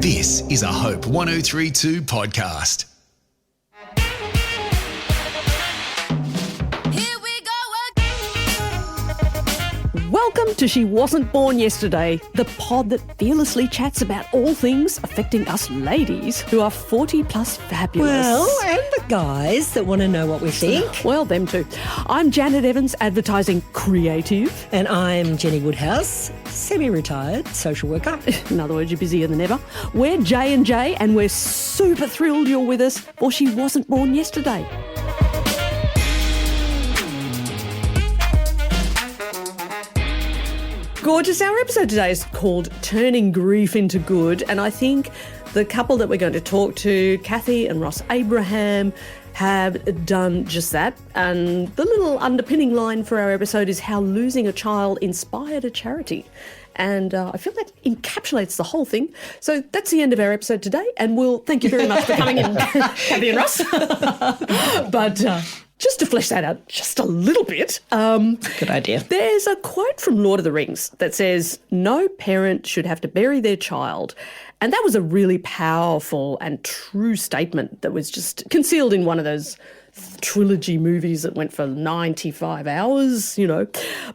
This is a Hope 1032 podcast. Welcome to She Wasn't Born Yesterday, the pod that fearlessly chats about all things affecting us ladies who are 40 plus fabulous. Well, and the guys that want to know what we think. Well, them too. I'm Janet Evans, advertising creative. And I'm Jenny Woodhouse, semi-retired social worker. In other words, you're busier than ever. We're J&J and we're super thrilled you're with us for She Wasn't Born Yesterday. Gorgeous. Our episode today is called Turning Grief into Good, and I think the couple that we're going to talk to, Kathy and Ross Abraham, have done just that. And the little underpinning line for our episode is how losing a child inspired a charity. And I feel that encapsulates the whole thing. So that's the end of our episode today, and we'll thank you very much for coming in, Kathy and Ross. But just to flesh that out just a little bit. Good idea. There's a quote from Lord of the Rings that says, no parent should have to bury their child. And that was a really powerful and true statement that was just concealed in one of those trilogy movies that went for 95 hours,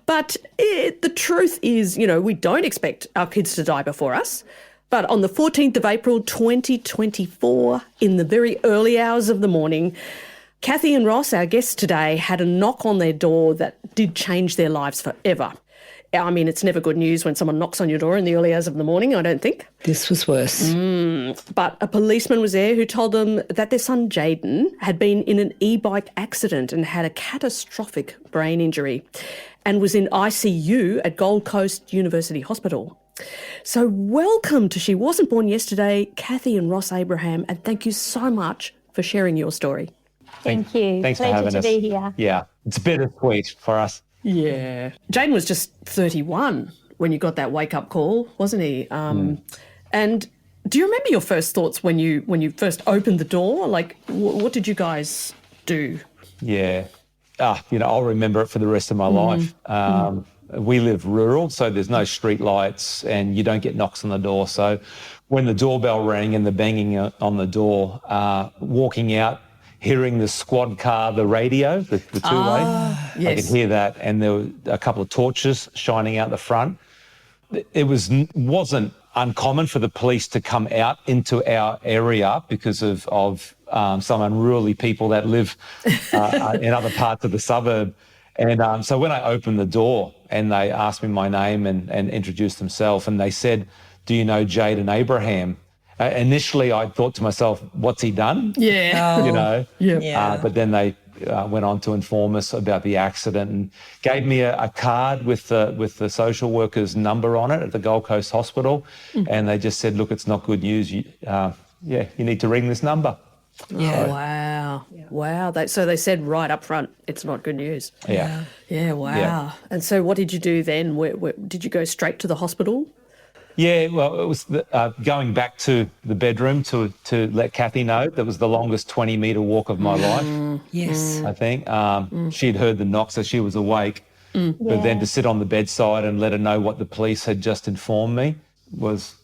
But the truth is, we don't expect our kids to die before us. But on the 14th of April, 2024, in the very early hours of the morning, Kathy and Ross, our guests today, had a knock on their door that did change their lives forever. I mean, it's never good news when someone knocks on your door in the early hours of the morning, I don't think. This was worse. But a policeman was there who told them that their son Jayden had been in an e-bike accident and had a catastrophic brain injury and was in ICU at Gold Coast University Hospital. So welcome to She Wasn't Born Yesterday, Kathy and Ross Abraham, and thank you so much for sharing your story. Thank you. Thanks Pleasure for having us. to be here. Yeah, it's bittersweet for us. Yeah. Jayden was just 31 when you got that wake-up call, wasn't he? And do you remember your first thoughts when you first opened the door? Like, what did you guys do? Yeah. I'll remember it for the rest of my life. We live rural, so there's no street lights and you don't get knocks on the door. So when the doorbell rang and the banging on the door, walking out, hearing the squad car, the radio, the two-way. Yes. I could hear that, and there were a couple of torches shining out the front. It wasn't uncommon for the police to come out into our area because of some unruly people that live in other parts of the suburb. And so when I opened the door and they asked me my name and introduced themselves, and they said, "Do you know Jayden Abraham?" Initially, I thought to myself, what's he done? Yeah. Yeah. But then they went on to inform us about the accident and gave me a card with the social worker's number on it at the Gold Coast Hospital. And they just said, look, it's not good news. You need to ring this number. Yeah. Oh, wow. Yeah. Wow. So they said right up front, it's not good news. Yeah. Yeah, wow. Yeah. And so what did you do then? Where did you go straight to the hospital? Yeah, well, it was going back to the bedroom to let Kathy know. That was the longest 20-metre walk of my life. Yes. I think. She'd heard the knock, so she was awake. But then to sit on the bedside and let her know what the police had just informed me was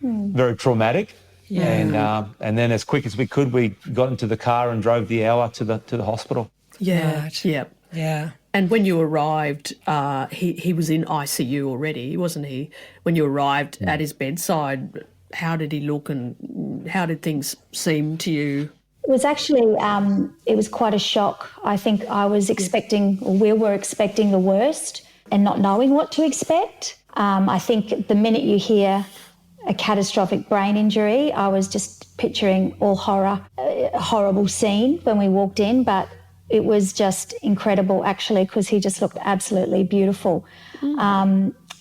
very traumatic. Yeah. And then as quick as we could, we got into the car and drove the hour to the hospital. Yeah. Right. Yeah. Yeah. And when you arrived, he was in ICU already, wasn't he? When you arrived at his bedside, how did he look and how did things seem to you? It was actually, it was quite a shock. I think we were expecting the worst and not knowing what to expect. I think the minute you hear a catastrophic brain injury, I was just picturing all a horrible scene when we walked in, but it was just incredible, actually, because he just looked absolutely beautiful.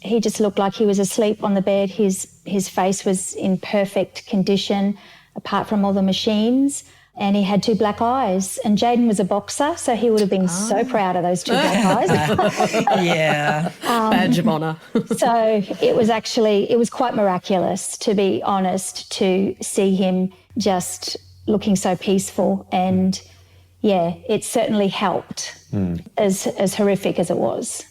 He just looked like he was asleep on the bed. His face was in perfect condition, apart from all the machines, and he had two black eyes. And Jayden was a boxer, so he would have been so proud of those two black eyes. Yeah. Badge of honour. So it was quite miraculous, to be honest, to see him just looking so peaceful. And yeah, it certainly helped, as horrific as it was.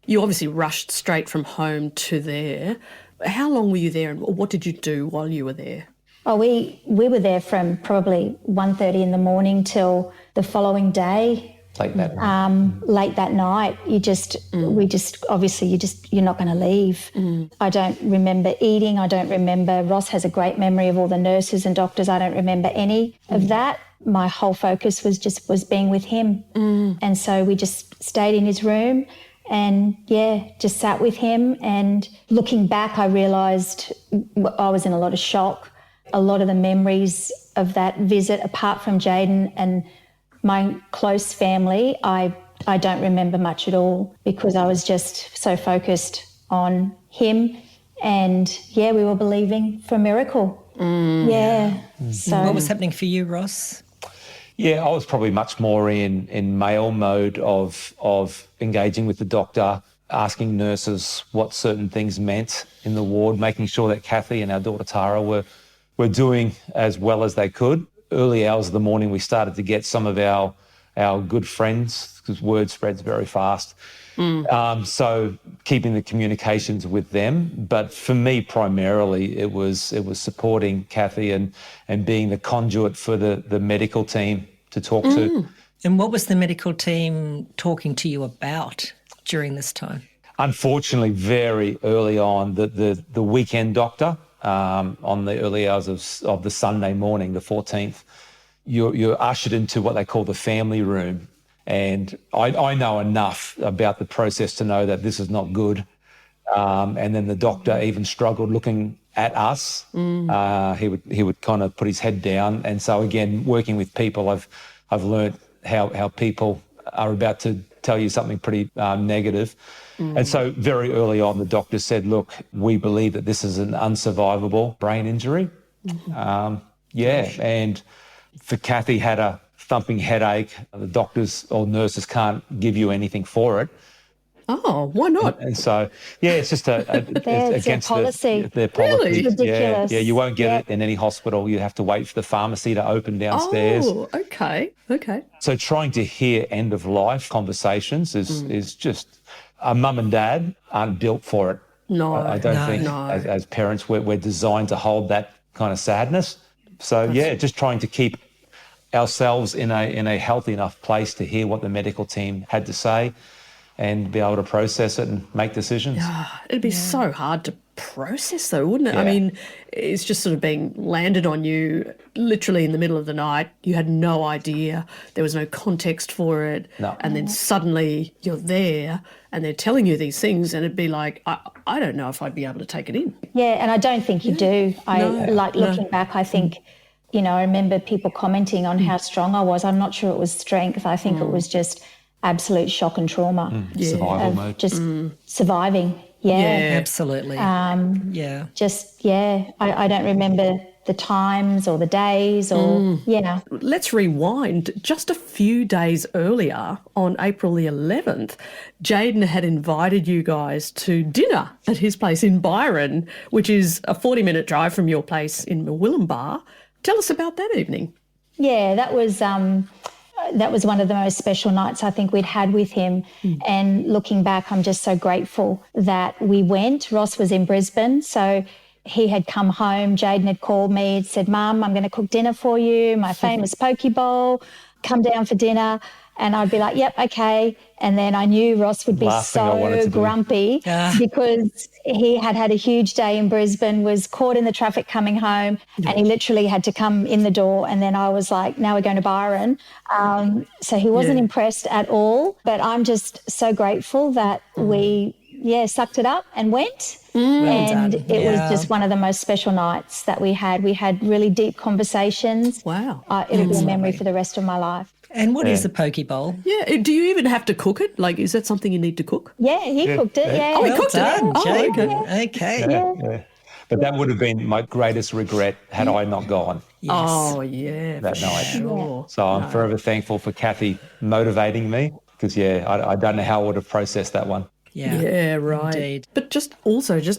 You obviously rushed straight from home to there. How long were you there and what did you do while you were there? Oh, we were there from probably 1:30 in the morning till the following day. Like that. Late that night, you're not going to leave. I don't remember eating. I don't remember. Ross has a great memory of all the nurses and doctors. I don't remember any of that. My whole focus was being with him. And so we just stayed in his room and, just sat with him. And looking back, I realised I was in a lot of shock. A lot of the memories of that visit, apart from Jayden and my close family, I don't remember much at all because I was just so focused on him and, we were believing for a miracle. So What was happening for you, Ross? Yeah, I was probably much more in male mode of engaging with the doctor, asking nurses what certain things meant in the ward, making sure that Kathy and our daughter Tara were doing as well as they could. Early hours of the morning, we started to get some of our good friends, because word spreads very fast. So keeping the communications with them. But for me, primarily, it was supporting Kathy and being the conduit for the medical team to talk to. And what was the medical team talking to you about during this time? Unfortunately, very early on, the weekend doctor, on the early hours of the Sunday morning, the 14th, you're ushered into what they call the family room. And I know enough about the process to know that this is not good. And then the doctor even struggled looking at us. He would kind of put his head down. And so again, working with people, I've learned how people are about to tell you something pretty negative. And so very early on, the doctor said, look, we believe that this is an unsurvivable brain injury. And for Kathy had a thumping headache. The doctors or nurses can't give you anything for it. Oh, why not? And so, it's just it's against policy. Their policy. Really? It's ridiculous. Yeah, you won't get it in any hospital. You have to wait for the pharmacy to open downstairs. Oh, okay. So trying to hear end-of-life conversations is just, mum and dad aren't built for it. No, I don't think as parents we're designed to hold that kind of sadness. So just trying to keep ourselves in a healthy enough place to hear what the medical team had to say and be able to process it and make decisions. It'd be so hard to process though, wouldn't it? Yeah. I mean, it's just sort of being landed on you literally in the middle of the night. You had no idea. There was no context for it. No. And then suddenly you're there and they're telling you these things and it'd be like, I don't know if I'd be able to take it in. Yeah, and I don't think you do. Looking back, I think, I remember people commenting on how strong I was. I'm not sure it was strength. I think it was just absolute shock and trauma. Survival mode. Just surviving. Absolutely. I don't remember the times or the days or, Let's rewind. Just a few days earlier, on April the 11th, Jayden had invited you guys to dinner at his place in Byron, which is a 40-minute drive from your place in Murwillumbah. Tell us about that evening. Yeah, that was one of the most special nights I think we'd had with him. And looking back, I'm just so grateful that we went. Ross was in Brisbane, so he had come home. Jayden had called me and said, Mum, I'm going to cook dinner for you, my famous poke bowl. Come down for dinner. And I'd be like, yep, okay. And then I knew Ross would be so grumpy because he had had a huge day in Brisbane, was caught in the traffic coming home, and he literally had to come in the door. And then I was like, now we're going to Byron. So he wasn't impressed at all. But I'm just so grateful that we, sucked it up and went. And it was just one of the most special nights that we had. We had really deep conversations. Wow. It'll be a memory for the rest of my life. And what is the poke bowl? Yeah, do you even have to cook it? Like, is that something you need to cook? Yeah, he cooked it. Yeah. Oh, he cooked it. Okay. Yeah. But that would have been my greatest regret had I not gone Yes. Oh, yeah. that night. Sure. So I'm forever thankful for Kathy motivating me because, I don't know how I would have processed that one. Yeah, right. Indeed. But just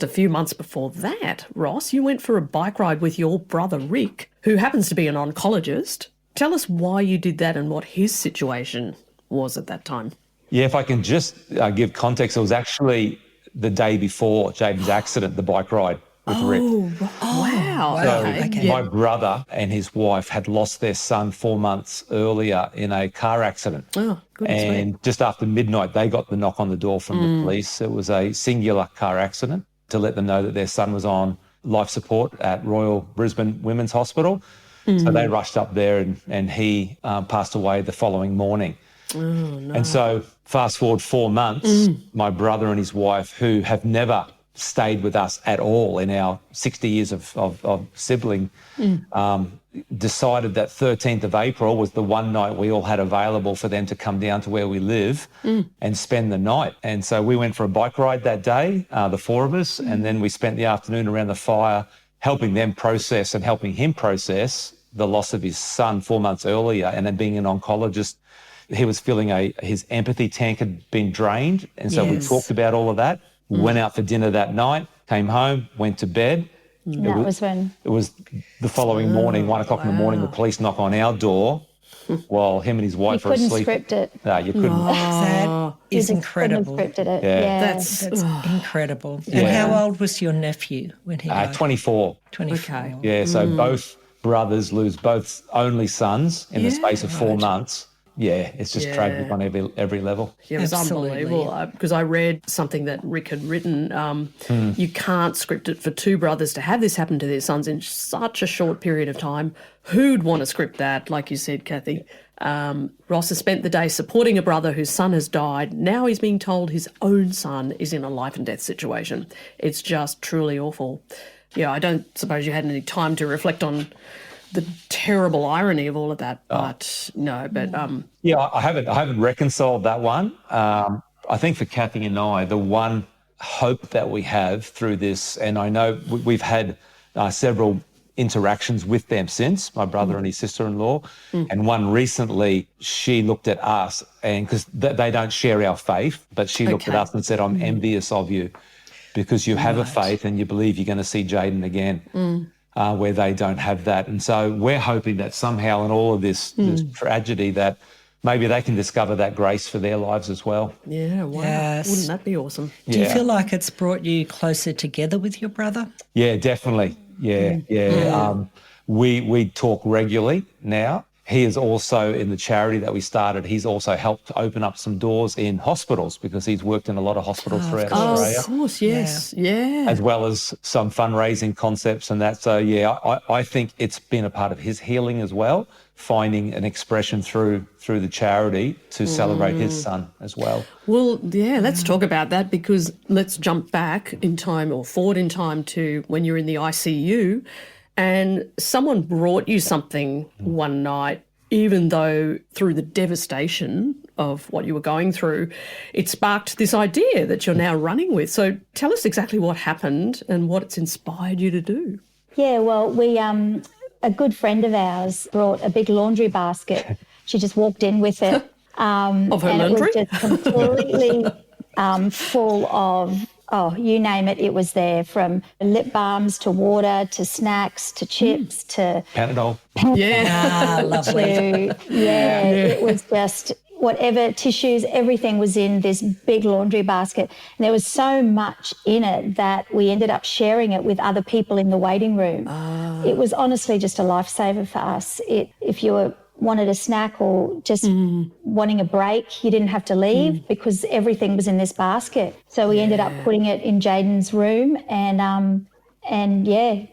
a few months before that, Ross, you went for a bike ride with your brother Rick, who happens to be an oncologist. Tell us why you did that and what his situation was at that time. Yeah, if I can just give context, it was actually the day before Jayden's accident, the bike ride with Rick. Wow. Wow. Wow. Okay. Okay. My brother and his wife had lost their son 4 months earlier in a car accident. Oh, goodness me. And just after midnight, they got the knock on the door from the police. It was a singular car accident to let them know that their son was on life support at Royal Brisbane Women's Hospital. So they rushed up there and he passed away the following morning. Oh, no. And so fast forward 4 months, my brother and his wife, who have never stayed with us at all in our 60 years of sibling, decided that 13th of April was the one night we all had available for them to come down to where we live and spend the night. And so we went for a bike ride that day, the four of us, and then we spent the afternoon around the fire helping them process and helping him process the loss of his son 4 months earlier. And then being an oncologist, he was feeling his empathy tank had been drained. And so we Yes. talked about all of that, went out for dinner that night, came home, went to bed. That was when. It was the following morning, 1 o'clock in the morning, the police knock on our door while him and his You wife are couldn't asleep. script it. No, you couldn't. That You is just incredible. couldn't have scripted it. Yeah. That's That's incredible. And Yeah. how old was your nephew when he died? 24. 24. Okay. Yeah, so both brothers lose both only sons in the space of 4 months. Yeah, it's just tragic on every level. Yeah, it was Absolutely. unbelievable because I read something that Rick had written. You can't script it for two brothers to have this happen to their sons in such a short period of time. Who'd want to script that, like you said, Kathy? Ross has spent the day supporting a brother whose son has died. Now he's being told his own son is in a life and death situation. It's just truly awful. Yeah, I don't suppose you had any time to reflect on the terrible irony of all of that, but no, but Yeah, I haven't reconciled that one. I think for Kathy and I, the one hope that we have through this, and I know we've had several interactions with them since, my brother and his sister-in-law, and one recently, she looked at us, and because they don't share our faith, but she looked at us and said, "I'm envious of you because you have a faith and you believe you're going to see Jayden again." Where they don't have that. And so we're hoping that somehow in all of this tragedy that maybe they can discover that grace for their lives as well. yeah, wow. Yes. Wouldn't that be awesome? Do you Yeah. feel like it's brought you closer together with your brother? Yeah, definitely. Yeah. We talk regularly now. He is also in the charity that we started. He's also helped open up some doors in hospitals because he's worked in a lot of hospitals throughout Australia. Of course, yes. Yeah. As well as some fundraising concepts and that. So, yeah, I think it's been a part of his healing as well, finding an expression through the charity to celebrate his son as well. Well, yeah, let's talk about that because let's jump back in time or forward in time to when you're in the ICU and someone brought you something one night, even though through the devastation of what you were going through, it sparked this idea that you're now running with. So tell us exactly what happened and what it's inspired you to do. Yeah, well, we a good friend of ours brought a big laundry basket. She just walked in with it. Of her and laundry? it was just completely full of, you name it, it was there, from lip balms to water to snacks to chips to Panadol. Yeah. Lovely. it was just whatever, tissues, everything was in this big laundry basket. And there was so much in it that we ended up sharing it with other people in the waiting room. It was honestly just a lifesaver for us. If you wanted a snack or just wanting a break, you didn't have to leave because everything was in this basket. So we ended up putting it in Jayden's room and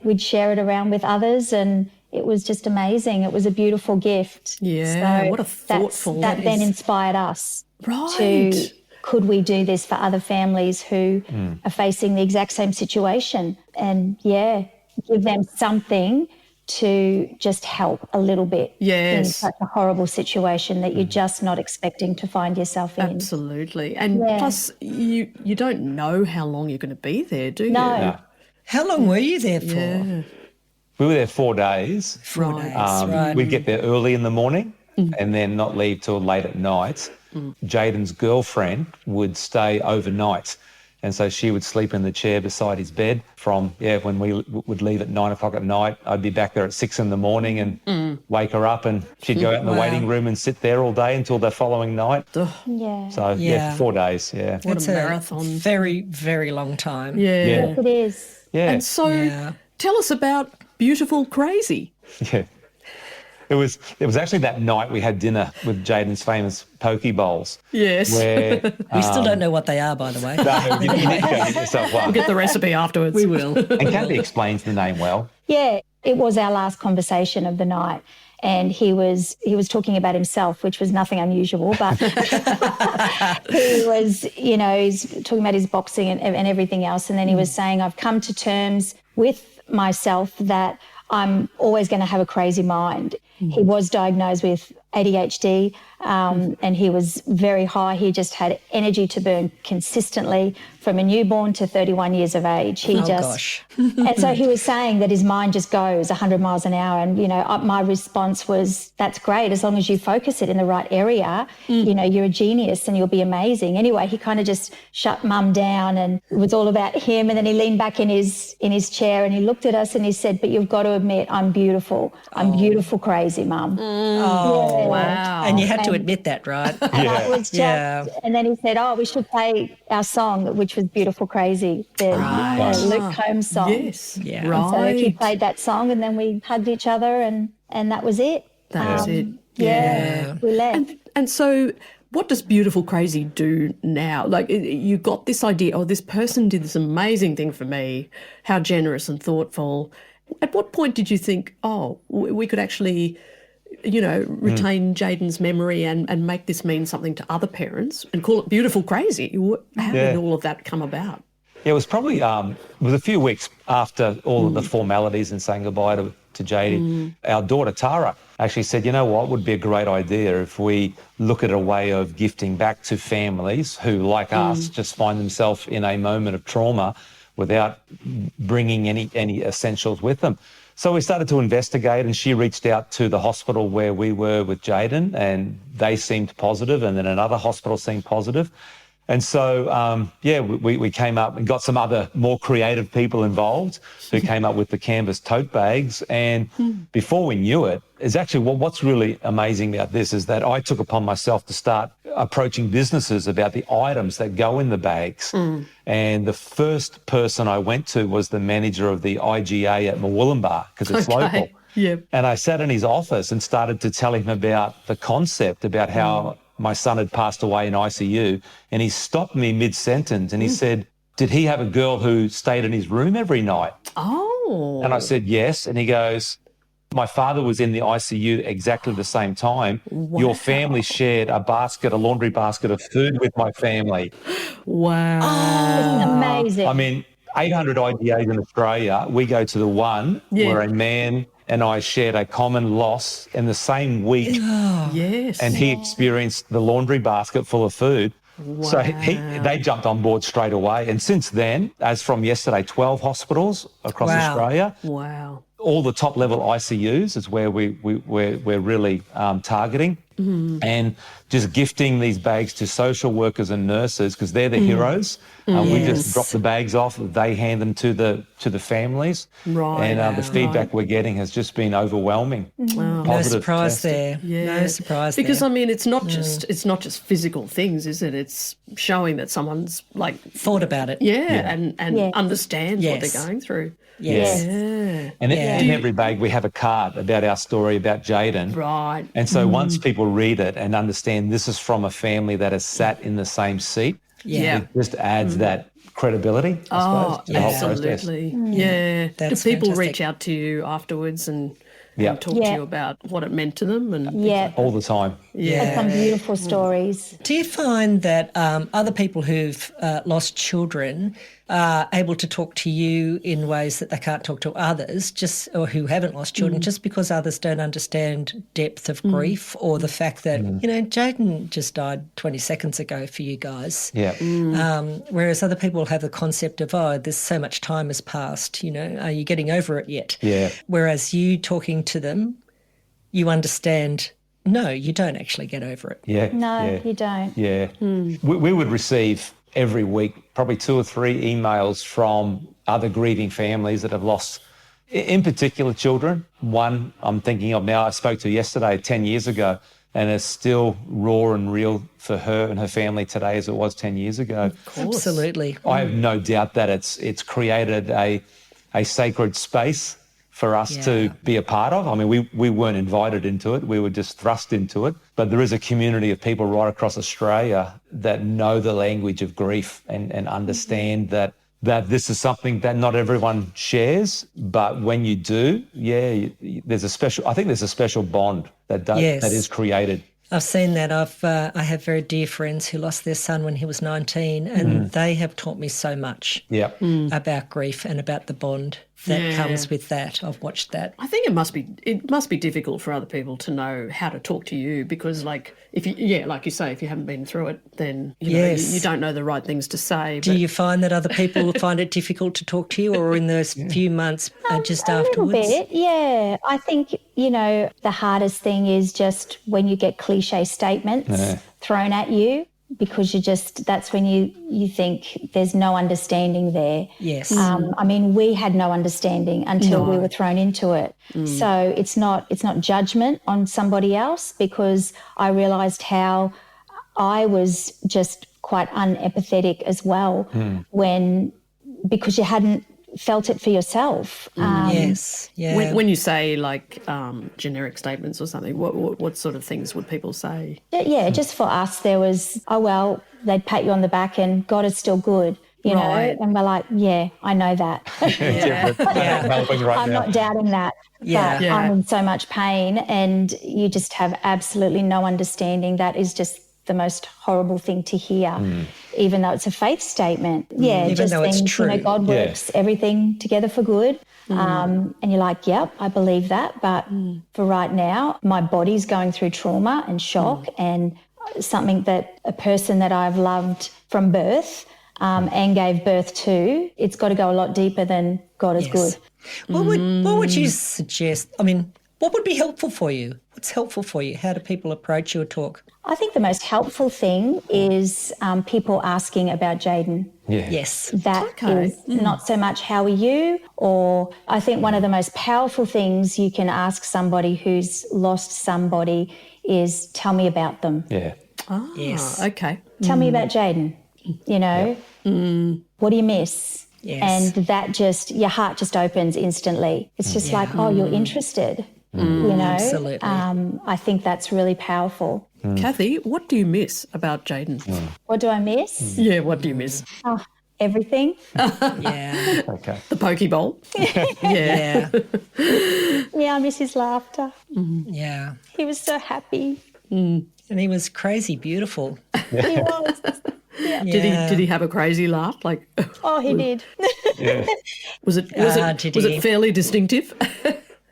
we'd share it around with others, and it was just amazing. It was a beautiful gift. Yeah, so what a thoughtful. that then inspired us Right. to, could we do this for other families who are facing the exact same situation, and give them something to just help a little bit in Yes. such a horrible situation that you're just not expecting to find yourself in. Absolutely. And Yeah. plus, you don't know how long you're going to be there, do you? No. How long were you there for? Yeah. We were there 4 days. 4 days, Right. right. We'd get there early in the morning and then not leave till late at night. Jayden's girlfriend would stay overnight. And so she would sleep in the chair beside his bed from, when we would leave at 9 o'clock at night. I'd be back there at 6 in the morning and wake her up, and she'd go out in the Wow. waiting room and sit there all day until the following night. Yeah. So, Yeah. for 4 days, yeah. What It's a marathon. very, very long time. Yeah. Yes, it is. Yeah. And so Yeah. tell us about beautiful crazy. Yeah. It was actually that night we had dinner with Jayden's famous poke bowls. Yes. Where We still don't know what they are, by the way. no, you need to go get yourself one. Get the recipe afterwards. We will. And Kathy explains the name well. Yeah, it was our last conversation of the night. And he was talking about himself, which was nothing unusual, but he was, he's talking about his boxing and everything else. And then he was saying, I've come to terms with myself that I'm always going to have a crazy mind. He was diagnosed with ADHD and he was very high. He just had energy to burn consistently from a newborn to 31 years of age. Gosh. And so he was saying that his mind just goes 100 miles an hour. And, my response was, that's great. As long as you focus it in the right area, you're a genius and you'll be amazing. Anyway, he kind of just shut Mum down and it was all about him. And then he leaned back in his chair and he looked at us and he said, but you've got to admit, I'm beautiful. I'm beautiful crazy, Mum. Oh, Yeah. Wow. And you had to admit that, right? And I was just, and then he said, we should play our song, which was Beautiful Crazy, the Luke Combs song. Yes. Yeah. Right. So he played that song and then we hugged each other and that was it. That was it. Yeah. We left. And so what does Beautiful Crazy do now? Like, you got this idea, this person did this amazing thing for me, how generous and thoughtful. At what point did you think, we could actually, retain Jayden's memory and make this mean something to other parents and call it Beautiful Crazy? How did all of that come about? Yeah, it was probably it was a few weeks after all of the formalities and saying goodbye to Jayden. Our daughter Tara actually said, you know what would be a great idea if we look at a way of gifting back to families who, like us, just find themselves in a moment of trauma without bringing any essentials with them. So we started to investigate and she reached out to the hospital where we were with Jayden and they seemed positive and then another hospital seemed positive. And so, we came up and got some other more creative people involved who came up with the canvas tote bags. And before we knew it, is actually what's really amazing about this is that I took upon myself to start approaching businesses about the items that go in the bags. And the first person I went to was the manager of the IGA at Murwillumbah because it's local. Yep. And I sat in his office and started to tell him about the concept, about how my son had passed away in ICU, and he stopped me mid-sentence and he said, did he have a girl who stayed in his room every night? Oh. And I said, yes. And he goes, my father was in the ICU exactly the same time. Wow. Your family shared a laundry basket of food with my family. Wow. Amazing. I mean, 800 IDAs in Australia, we go to the one where a man and I shared a common loss in the same week. Yes. And he experienced the laundry basket full of food. Wow. So they jumped on board straight away. And since then, as from yesterday, 12 hospitals across Australia. Wow. All the top level ICUs is where we're really targeting. And just gifting these bags to social workers and nurses because they're the heroes. We just drop the bags off, they hand them to the families. Right. And the feedback we're getting has just been overwhelming. No Positive, surprise fantastic. there. No surprise because there. I mean it's not just physical things, is it? It's showing that someone's like Thought about it. and understands what Yes. they're going through. Yes. Yeah. And in every bag we have a card about our story about Jayden. Right. And so once people read it and understand this is from a family that has sat in the same seat, Yeah. it just adds that credibility, I suppose, to the whole process. Absolutely. Yeah. That's Do people fantastic. reach out to you afterwards and Yeah. talk to you about what it meant to them? And All the time. Had some beautiful stories. Do you find that other people who've lost children are able to talk to you in ways that they can't talk to others, or who haven't lost children, just because others don't understand depth of grief or the fact that, Jayden just died 20 seconds ago for you guys. Yeah. Whereas other people have the concept of, there's so much time has passed, are you getting over it yet? Yeah. Whereas you talking to them, you understand, no, you don't actually get over it. Yeah. No, you don't. Yeah. We would receive every week probably 2 or 3 emails from other grieving families that have lost, in particular, children. One I'm thinking of now, I spoke to yesterday, 10 years ago, and it's still raw and real for her and her family today as it was 10 years ago. Absolutely. I have no doubt that it's created a sacred space for us to be a part of. I mean, we weren't invited into it. We were just thrust into it. But there is a community of people right across Australia that know the language of grief and understand that this is something that not everyone shares. But when you do, there's a special bond that is created. I've seen that. I have very dear friends who lost their son when he was 19, and they have taught me so much about grief and about the bond that comes with that. I've watched that. I think it must be difficult for other people to know how to talk to you because, like, if you, like you say, if you haven't been through it, then you don't know the right things to say. Do you find that other people find it difficult to talk to you, or in those few months just afterwards? A little bit, yeah. I think the hardest thing is just when you get cliche statements thrown at you. Because that's when you think there's no understanding there. Yes. I mean, we had no understanding until we were thrown into it. So it's not judgment on somebody else, because I realised how I was just quite unempathetic as well because you hadn't felt it for yourself. Yes. Yeah. When you say like generic statements or something, what sort of things would people say? Yeah, just for us, there was, they'd pat you on the back and God is still good, you know, and we're like, yeah, I know that. I'm not doubting that, but I'm in so much pain, and you just have absolutely no understanding. That is just the most horrible thing to hear, even though it's a faith statement. Yeah, even just though it's things, true. God works everything together for good. And you're like, yep, I believe that. But for right now, my body's going through trauma and shock, and something that a person that I've loved from birth and gave birth to, it's got to go a lot deeper than God is good. What would you suggest? I mean, what would be helpful for you? What's helpful for you? How do people approach you or talk? I think the most helpful thing is people asking about Jayden. Yeah. Yes. That is not so much how are you, or I think one of the most powerful things you can ask somebody who's lost somebody is tell me about them. Yeah. Oh, Yes. Okay. Tell me about Jayden, you know. What do you miss? Yes. And that just, your heart just opens instantly. It's just like, oh, you're interested, you know. Absolutely. I think that's really powerful. Kathy, what do you miss about Jayden? What do I miss? Yeah, what do you miss? Oh, everything. Yeah. Okay. The Pokeball? Yeah. Yeah, I miss his laughter. Yeah. He was so happy. And he was crazy beautiful. He was. Did he have a crazy laugh? Like, Oh, he did. Yeah. was it fairly distinctive?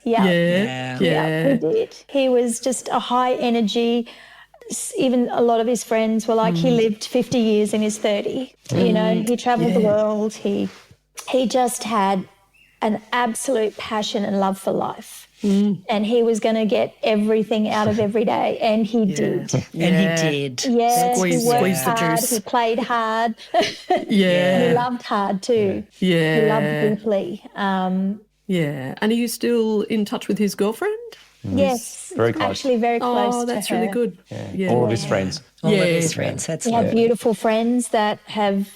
Yeah. Yeah. Yeah, he did. He was just a high energy. Even a lot of his friends were like, he lived 50 years in his 30. You know, he travelled the world. He just had an absolute passion and love for life. And he was going to get everything out of every day, and he did. And he did. Yeah, Squeeze he worked the hard, juice. he played hard. Yeah. He loved hard too. Yeah. He loved deeply. Yeah. And are you still in touch with his girlfriend? Yes, Very close. actually very close Oh, to that's her. really good. Yeah. All of his friends. All of Yeah. his friends. That's We have beautiful friends that have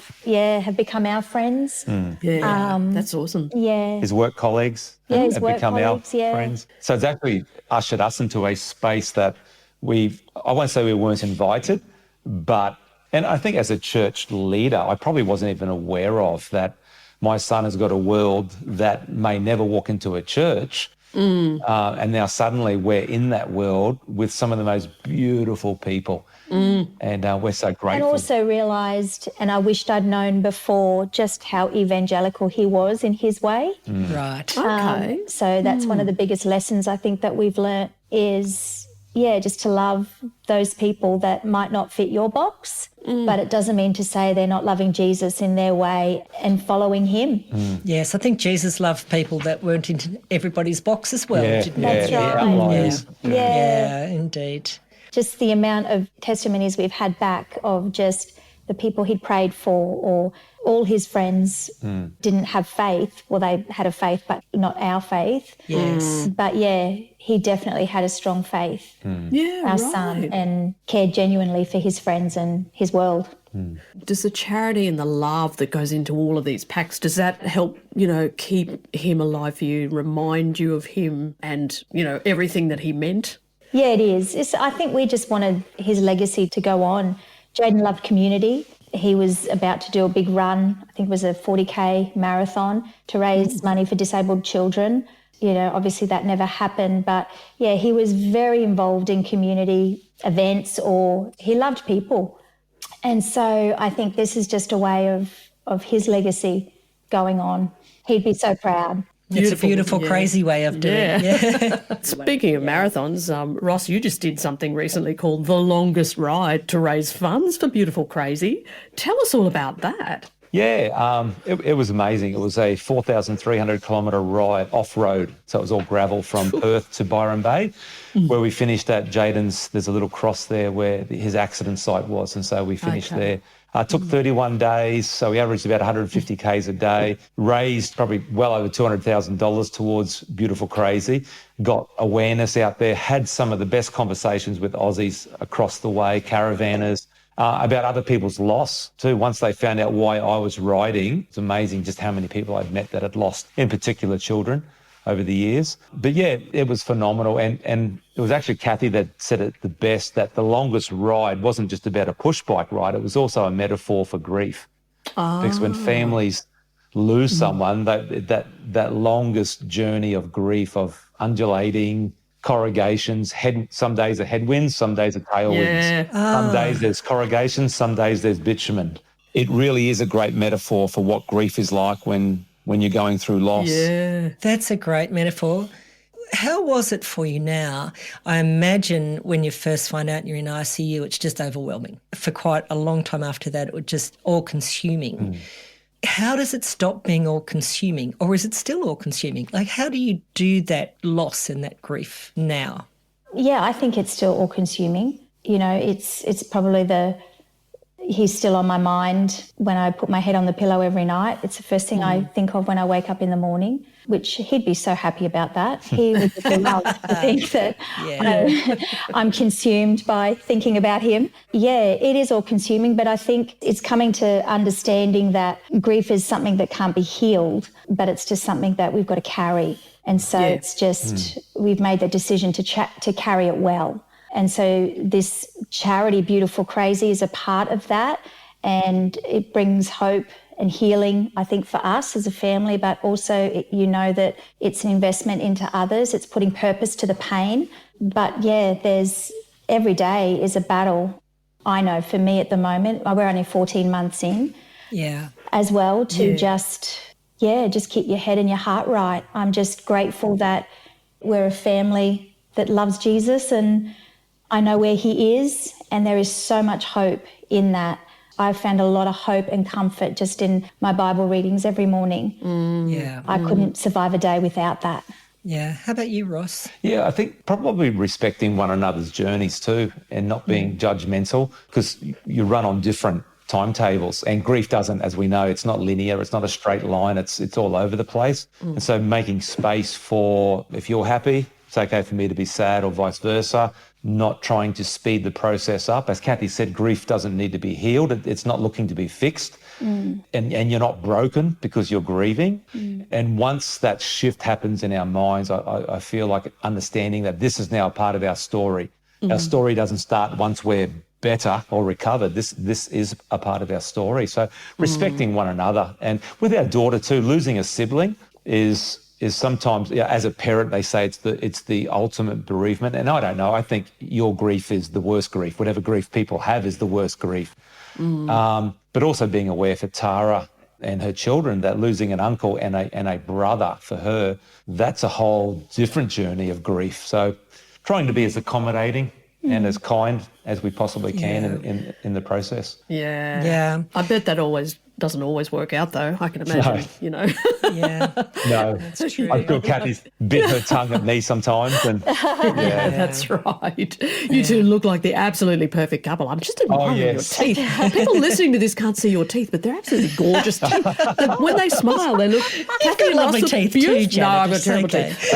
become our friends. Yeah. That's awesome. Yeah. His work colleagues his have work become colleagues, our yeah. friends. So it's actually ushered us into a space that I won't say we weren't invited, but, and I think as a church leader, I probably wasn't even aware of that my son has got a world that may never walk into a church. And now suddenly we're in that world with some of the most beautiful people. And we're so grateful. And also realised, and I wished I'd known before, just how evangelical he was in his way. right. Okay. So that's one of the biggest lessons I think that we've learnt is, just to love those people that might not fit your box, but it doesn't mean to say they're not loving Jesus in their way and following him. Yes, I think Jesus loved people that weren't into everybody's box as well, Yeah, didn't That's he? right. outliers. Yeah, indeed. Just the amount of testimonies we've had back of just the people he'd prayed for, or all his friends didn't have faith. Well, they had a faith, but not our faith. Yes. But he definitely had a strong faith, Yeah, our son, and cared genuinely for his friends and his world. Does the charity and the love that goes into all of these packs, does that help, keep him alive for you, remind you of him and, everything that he meant? Yeah, it is. I think we just wanted his legacy to go on. Jayden loved community. He was about to do a big run. I think it was a 40K marathon to raise money for disabled children. Obviously that never happened, but yeah, he was very involved in community events, or he loved people. And so I think this is just a way of his legacy going on. He'd be so proud. It's a beautiful, crazy way of doing it. Yeah. Speaking of marathons, Ross, you just did something recently called The Longest Ride to raise funds for Beautiful Crazy. Tell us all about that. Yeah, it was amazing. It was a 4,300 kilometre ride off-road. So it was all gravel from Perth to Byron Bay, where we finished at Jayden's. There's a little cross there where his accident site was. And so we finished there. It took 31 days. So we averaged about 150 Ks a day, raised probably well over $200,000 towards Beautiful Crazy, got awareness out there, had some of the best conversations with Aussies across the way, caravanners, about other people's loss too. Once they found out why I was riding, it's amazing just how many people I'd met that had lost, in particular children, over the years. But yeah, it was phenomenal. And it was actually Kathy that said it the best, that the longest ride wasn't just about a push bike ride, it was also a metaphor for grief. Because when families lose someone, that longest journey of grief, of undulating, corrugations, some days are headwinds, some days are tailwinds. Some days there's corrugations, some days there's bitumen. It really is a great metaphor for what grief is like when you're going through loss. Yeah, that's a great metaphor. How was it for you now? I imagine when you first find out you're in ICU, it's just overwhelming. For quite a long time after that, it was just all-consuming. How does it stop being all-consuming, or is it still all-consuming? Like, how do you do that loss and that grief now? Yeah, I think it's still all-consuming. It's probably he's still on my mind when I put my head on the pillow every night. It's the first thing I think of when I wake up in the morning, which he'd be so happy about that. He would just love to think that I'm consumed by thinking about him. Yeah, it is all consuming, but I think it's coming to understanding that grief is something that can't be healed, but it's just something that we've got to carry. And so it's just, we've made the decision to carry it well. And so this charity, Beautiful Crazy, is a part of that, and it brings hope and healing, I think, for us as a family, but also that it's an investment into others. It's putting purpose to the pain. But yeah, every day is a battle. I know for me at the moment, we're only 14 months in. Yeah. As well, to just keep your head and your heart right. I'm just grateful that we're a family that loves Jesus, and I know where he is, and there is so much hope in that. I've found a lot of hope and comfort just in my Bible readings every morning. I couldn't survive a day without that. Yeah. How about you, Ross? Yeah, I think probably respecting one another's journeys too, and not being judgmental, because you run on different timetables, and grief doesn't, as we know, it's not linear, it's not a straight line, it's all over the place. And so making space for, if you're happy, it's okay for me to be sad, or vice versa. Not trying to speed the process up. As Kathy said, grief doesn't need to be healed. It's not looking to be fixed. And you're not broken because you're grieving. And once that shift happens in our minds, I feel like understanding that this is now a part of our story. Our story doesn't start once we're better or recovered. This is a part of our story. So respecting one another. And with our daughter too, losing a sibling is sometimes, as a parent, they say it's the ultimate bereavement. And I don't know, I think your grief is the worst grief. Whatever grief people have is the worst grief. But also being aware for Tara and her children that losing an uncle and a brother for her, that's a whole different journey of grief. So trying to be as accommodating and as kind as we possibly can in the process. Yeah. I bet that always Doesn't always work out, though. I can imagine, Yeah. No, That's true. I feel Kathy's bit her tongue at me sometimes. And Yeah, that's right. You two look like the absolutely perfect couple. I'm just admiring yes. your teeth. People listening to this can't see your teeth, but they're absolutely gorgeous teeth. When they smile, they look. Kathy got and lovely Russ look teeth too, beautiful. Janet, No, I've got it's terrible okay. teeth.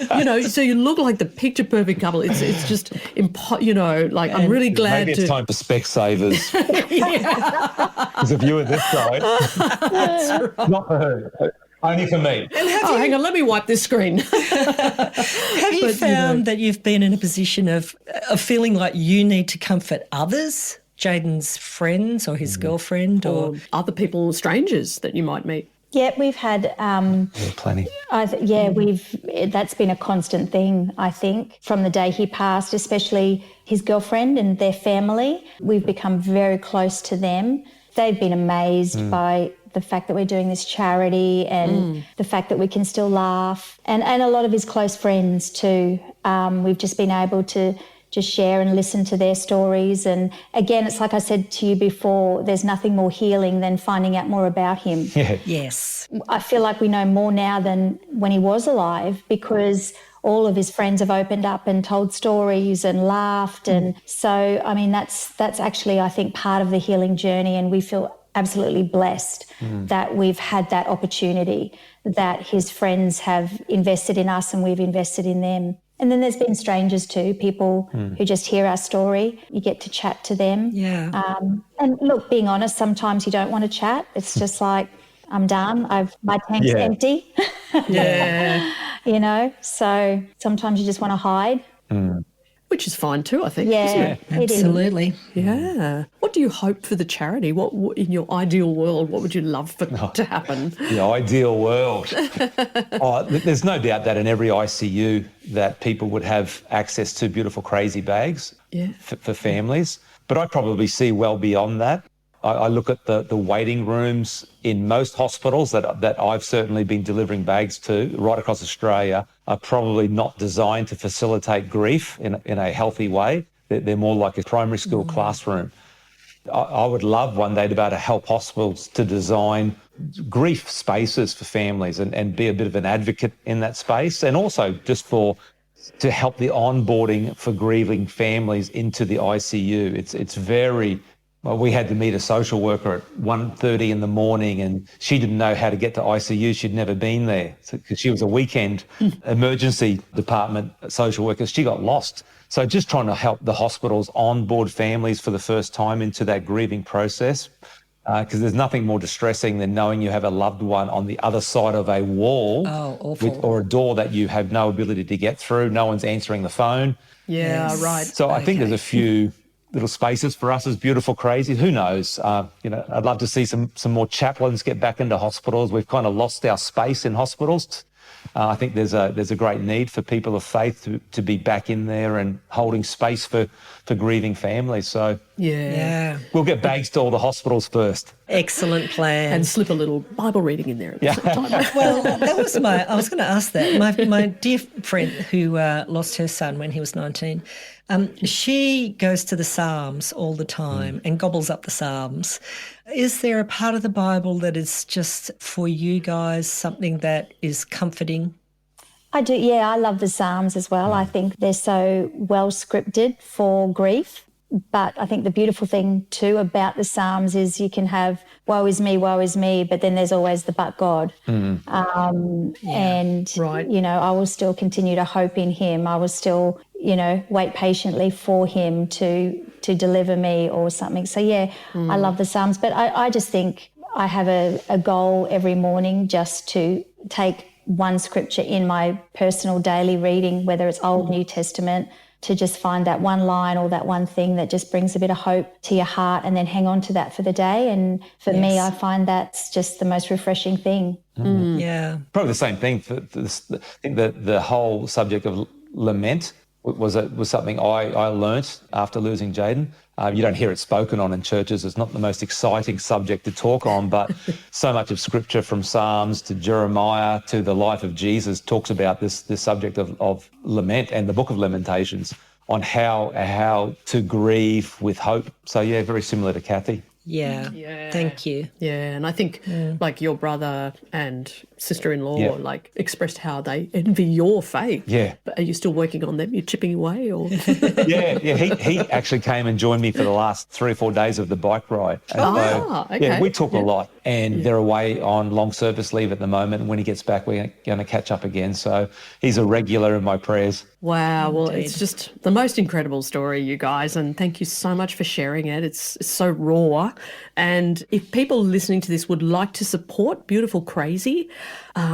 But so you look like the picture perfect couple. It's just I'm really glad maybe it's time for Specsavers. There's a view of this side. That's right. Not for her, only for me. Hang on, let me wipe this screen. Have you found that you've been in a position of feeling like you need to comfort others, Jayden's friends or his girlfriend or Other people, strangers that you might meet? Yeah, we've had Plenty. that's been a constant thing, I think, from the day he passed, especially his girlfriend and their family. We've become very close to them. They've been amazed by the fact that we're doing this charity and the fact that we can still laugh. And a lot of his close friends too. We've just been able to just share and listen to their stories. And again, it's like I said to you before, there's nothing more healing than finding out more about him. Yeah. yes. I feel like we know more now than when he was alive because all of his friends have opened up and told stories and laughed. And so, I mean, that's actually, I think, part of the healing journey. And we feel absolutely blessed that we've had that opportunity, that his friends have invested in us and we've invested in them. And then there's been strangers too, people who just hear our story. You get to chat to them. Yeah. And look, being honest, sometimes you don't want to chat. It's just like, I'm done. My tank's empty. Yeah. So sometimes you just want to hide. Which is fine too, I think. Isn't Yeah, it? it is. Absolutely. Yeah. What do you hope for the charity? What in your ideal world, what would you love for to happen? The ideal world. There's no doubt that in every ICU that people would have access to beautiful crazy bags for families. But I probably see well beyond that. I look at the waiting rooms in most hospitals that I've certainly been delivering bags to right across Australia are probably not designed to facilitate grief in a healthy way. They're more like a primary school classroom. I would love one day to be able to help hospitals to design grief spaces for families and be a bit of an advocate in that space, and also just to help the onboarding for grieving families into the ICU. It's very... Well, we had to meet a social worker at 1:30 in the morning and she didn't know how to get to ICU. She'd never been there because she was a weekend emergency department social worker. She got lost. So just trying to help the hospitals onboard families for the first time into that grieving process, because there's nothing more distressing than knowing you have a loved one on the other side of a wall or a door that you have no ability to get through. No one's answering the phone. Yeah, right. So I think there's a few little spaces for us as beautiful crazies. Who knows? I'd love to see some more chaplains get back into hospitals. We've kind of lost our space in hospitals. I think there's a great need for people of faith to be back in there and holding space for grieving families. So Yeah. we'll get bags to all the hospitals first. Excellent plan. And slip a little Bible reading in there at the same time. Well, that was I was going to ask that. My dear friend who lost her son when he was 19, she goes to the Psalms all the time and gobbles up the Psalms. Is there a part of the Bible that is just for you guys something that is comforting? I do, yeah, I love the Psalms as well. I think they're so well scripted for grief. But I think the beautiful thing too about the Psalms is you can have woe is me, but then there's always the but God. And, right. I will still continue to hope in him. I will still, wait patiently for him to deliver me or something. So, yeah, I love the Psalms. But I just think I have a goal every morning just to take one scripture in my personal daily reading, whether it's Old, New Testament, to just find that one line or that one thing that just brings a bit of hope to your heart and then hang on to that for the day. And for me, I find that's just the most refreshing thing. Yeah. Probably the same thing. I think that the whole subject of lament was something I learnt after losing Jayden. You don't hear it spoken on in churches. It's not the most exciting subject to talk on, but so much of Scripture, from Psalms to Jeremiah to the life of Jesus, talks about this subject of lament, and the Book of Lamentations on how to grieve with hope. So yeah, very similar to Kathy. Yeah. Yeah. Thank you. Yeah, and I think like your brother and sister-in-law Yeah. like expressed how they envy your faith. Yeah. But are you still working on them? You're chipping away, or? Yeah. He actually came and joined me for the last 3 or 4 days of the bike ride. And okay. Yeah, we talk a lot, and they're away on long service leave at the moment. And when he gets back, we're going to catch up again. So he's a regular in my prayers. Wow, well, it's just the most incredible story, you guys, and thank you so much for sharing it. It's so raw. And if people listening to this would like to support Beautiful Crazy,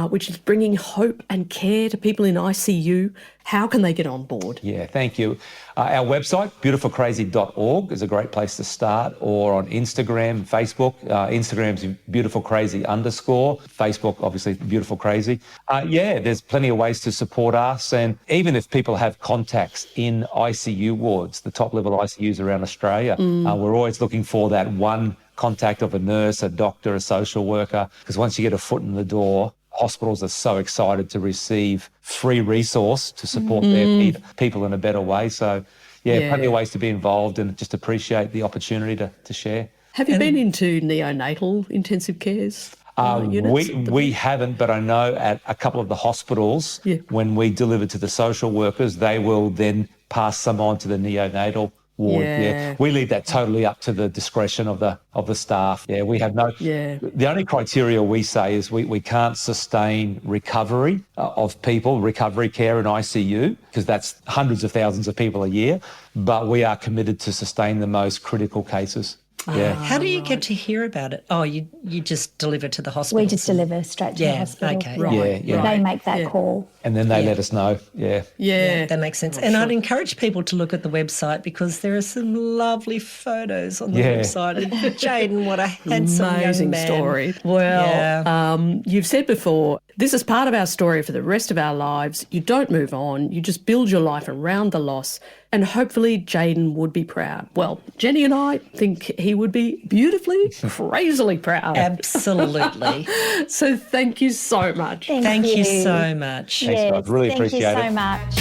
which is bringing hope and care to people in ICU, how can they get on board? Yeah, thank you. Our website, beautifulcrazy.org, is a great place to start, or on Instagram, Facebook. Instagram's beautifulcrazy_. Facebook, obviously, Beautiful Crazy. There's plenty of ways to support us. And even if people have contacts in ICU wards, the top level ICUs around Australia, we're always looking for that one contact of a nurse, a doctor, a social worker, because once you get a foot in the door, hospitals are so excited to receive free resource to support their people in a better way. So, plenty of ways to be involved, and just appreciate the opportunity to share. Have you been into neonatal intensive cares? Units? We haven't, but I know at a couple of the hospitals, when we deliver to the social workers, they will then pass some on to the neonatal ward. Yeah. We leave that totally up to the discretion of the staff. We have no. The only criteria we say is we can't sustain recovery of people, recovery care in ICU, because that's hundreds of thousands of people a year. But we are committed to sustain the most critical cases. How do you get to hear about it? Oh, you just deliver to the hospital. We just deliver straight to the hospital. Okay. Right. They make that call. And then they let us know. Yeah. That makes sense. And I'd encourage people to look at the website, because there are some lovely photos on the website. And Jayden, what a handsome Amazing young man. story. Well, you've said before, this is part of our story for the rest of our lives. You don't move on. You just build your life around the loss. And hopefully Jayden would be proud. Well, Jenny and I think he would be beautifully, crazily proud. Absolutely. So thank you so much. Thank you so much. Thanks, guys. Really appreciate it. Thank you so much.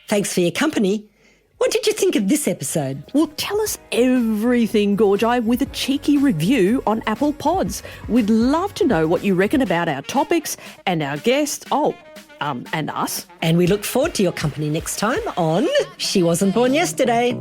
Thanks for your company. What did you think of this episode? Well, tell us everything, Gorgi, with a cheeky review on Apple Pods. We'd love to know what you reckon about our topics and our guests. And us. And we look forward to your company next time on She Wasn't Born Yesterday.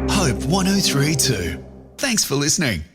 Hope 1032. Thanks for listening.